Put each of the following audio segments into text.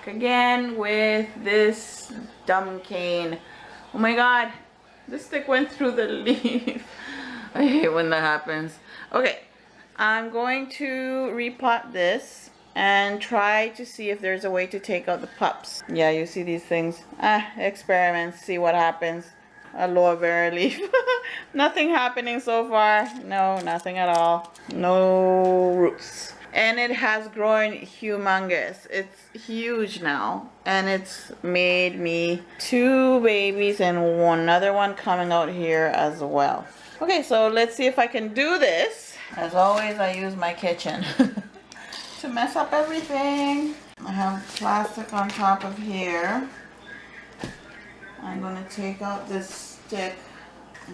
back again with this dumb cane. Oh my god, this stick went through the leaf. I hate when that happens. Okay, I'm going to repot this and try to see if there's a way to take out the pups. Yeah, you see these things. Experiments, see what happens. Aloe vera leaf. Nothing happening so far. No, nothing at all. No roots. And it has grown humongous. It's huge now. And it's made me 2 babies and another one coming out here as well. Okay, so let's see if I can do this. As always, I use my kitchen to mess up everything. I have plastic on top of here. I'm going to take out this stick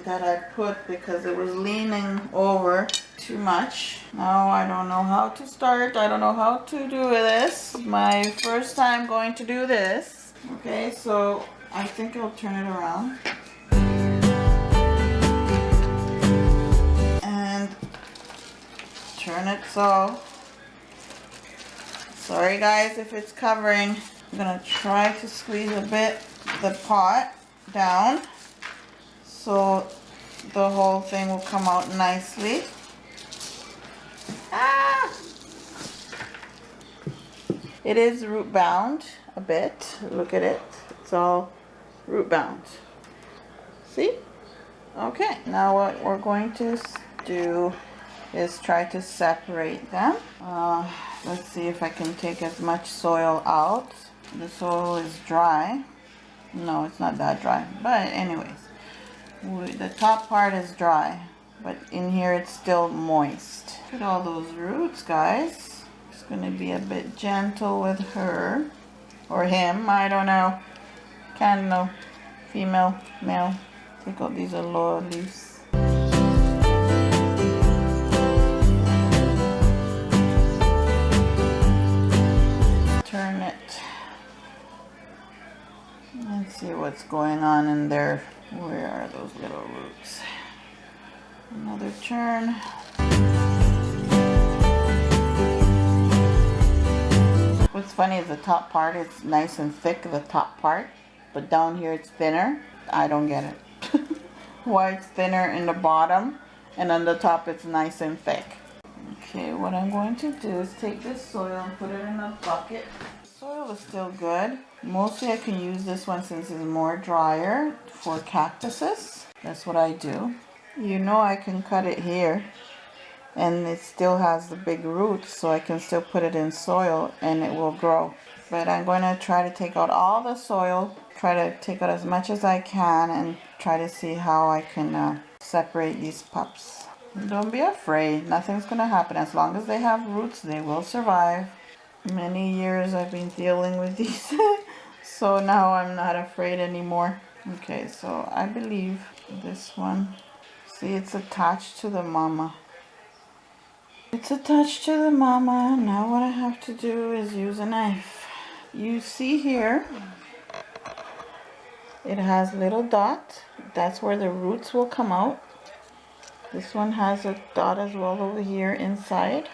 that I put because it was leaning over too much. Now I don't know how to start. I don't know how to do this. My first time going to do this. Okay, so I think I'll turn it around. And turn it so. Sorry guys if it's covering. I'm going to try to squeeze a bit the pot down so the whole thing will come out nicely. It is root bound a bit. Look at it. It's all root bound. See? Okay, now what we're going to do is try to separate them. Let's see if I can take as much soil out. The soil is dry. No, it's not that dry, but anyways, the top part is dry, but in here it's still moist. Look at all those roots, guys. It's gonna be a bit gentle with her or him, I don't know. Can't know. Female, male. Take out these aloe leaves. Turn it. Let's see what's going on in there. Where are those little roots? Another turn. What's funny is the top part is nice and thick, the top part, but down here it's thinner. I don't get it. Why it's thinner in the bottom and on the top it's nice and thick. Okay, what I'm going to do is take this soil and put it in a bucket. Soil is still good. Mostly I can use this one since it's more drier for cactuses. That's what I do. You know I can cut it here and it still has the big roots, so I can still put it in soil and it will grow. But I'm going to try to take out all the soil, try to take out as much as I can and try to see how I can separate these pups. Don't be afraid, nothing's going to happen. As long as they have roots, they will survive. Many years I've been dealing with these, so now I'm not afraid anymore. Okay, so I believe this one, see, it's attached to the mama. It's attached to the mama. Now what I have to do is use a knife. You see here, it has little dot. That's where the roots will come out. This one has a dot as well over here inside.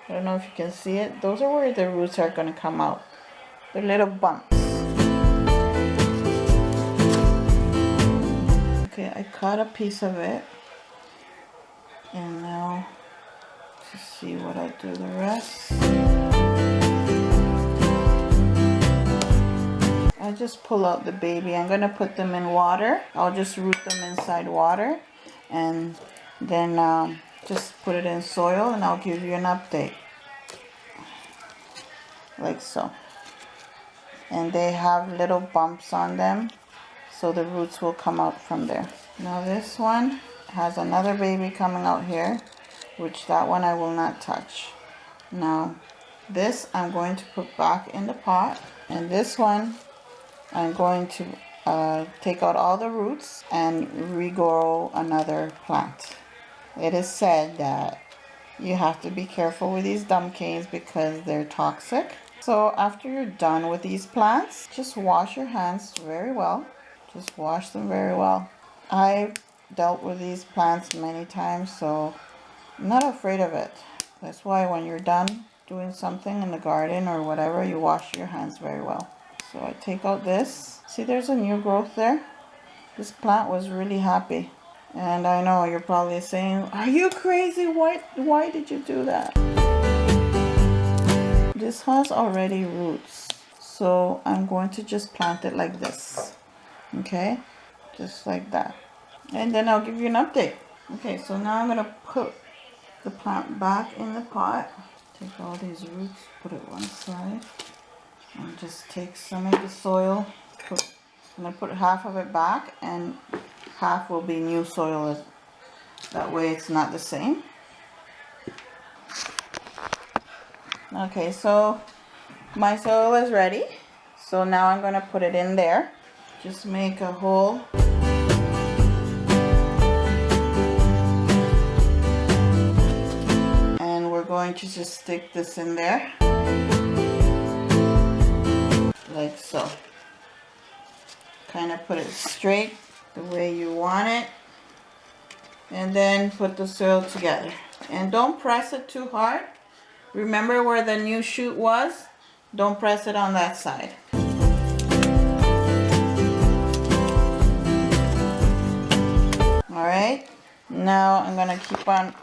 I don't know if you can see it. Those are where the roots are going to come out. They're little bumps. Okay, I cut a piece of it. And now, to see what I do the rest. I just pull out the baby. I'm going to put them in water. I'll just root them inside water. And then just put it in soil and I'll give you an update. Like so. And they have little bumps on them, so the roots will come out from there. Now this one has another baby coming out here, which that one I will not touch. Now this I'm going to put back in the pot, and this one I'm going to take out all the roots and regrow another plant. It is said that you have to be careful with these dumb canes because they're toxic. So after you're done with these plants, just wash your hands very well. Just wash them very well. I've dealt with these plants many times, so I'm not afraid of it. That's why when you're done, doing something in the garden or whatever, you wash your hands very well. So I take out this. See, there's a new growth there. This plant was really happy. And I know you're probably saying, are you crazy? Why did you do that? This has already roots. So I'm going to just plant it like this. Okay? Just like that. And then I'll give you an update. Okay, so now I'm going to put the plant back in the pot. Take all these roots, put it one side. And just take some of the soil. I'm going to put half of it back and half will be new soil. That way it's not the same. Okay, so my soil is ready. So now I'm going to put it in there. Just make a hole. And we're going to just stick this in there. Like so. Kind of put it straight the way you want it. And then put the soil together. And don't press it too hard. Remember where the new shoot was? Don't press it on that side. Alright, now I'm going to keep on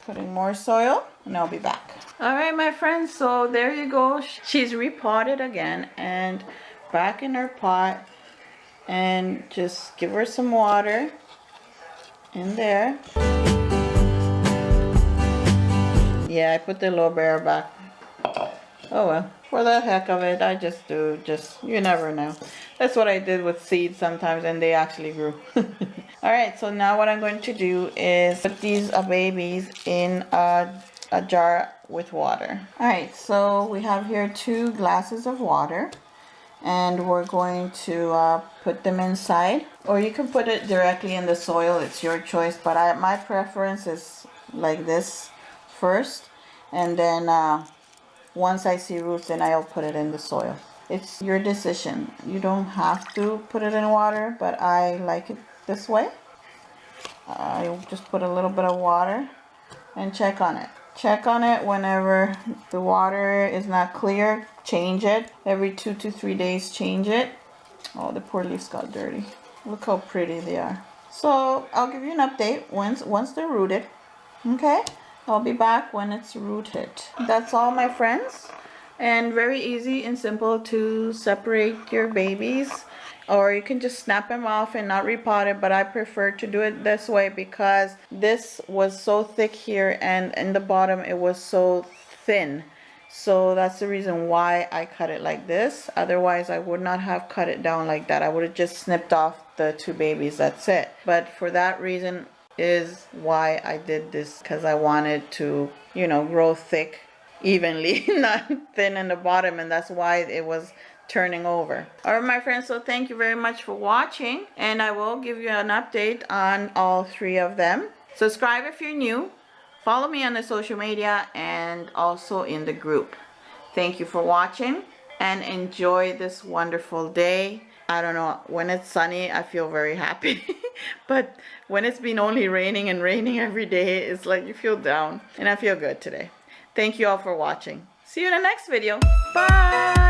putting more soil and I'll be back. Alright my friends, so there you go. She's repotted again and back in her pot. And just give her some water in there. Yeah, I put the low bear back. Oh well, for the heck of it, I just do, you never know. That's what I did with seeds sometimes and they actually grew. Alright, so now what I'm going to do is put these babies in a jar with water. Alright, so we have here 2 glasses of water. And we're going to put them inside, or you can put it directly in the soil, it's your choice, but my preference is like this first, and then once I see roots then I'll put it in the soil. It's your decision. You don't have to put it in water, but I like it this way. I just put a little bit of water and check on it. Check on it whenever the water is not clear. Change it every 2 to 3 days. Change it. Oh, the poor leaves got dirty. Look how pretty they are. So I'll give you an update once they're rooted. Okay, I'll be back when it's rooted. That's all my friends, and very easy and simple to separate your babies, or you can just snap them off and not repot it, but I prefer to do it this way because this was so thick here and in the bottom it was so thin. So that's the reason why I cut it like this. Otherwise I would not have cut it down like that. I would have just snipped off the 2 babies, that's it. But for that reason is why I did this, because I wanted to, you know, grow thick evenly, not thin in the bottom, and that's why it was turning over. Alright my friends, so thank you very much for watching, and I will give you an update on all 3 of them. Subscribe if you're new. Follow me on the social media and also in the group. Thank you for watching and enjoy this wonderful day. I don't know, when it's sunny I feel very happy but when it's been only raining and raining every day, it's like you feel down, and I feel good today. Thank you all for watching. See you in the next video. Bye.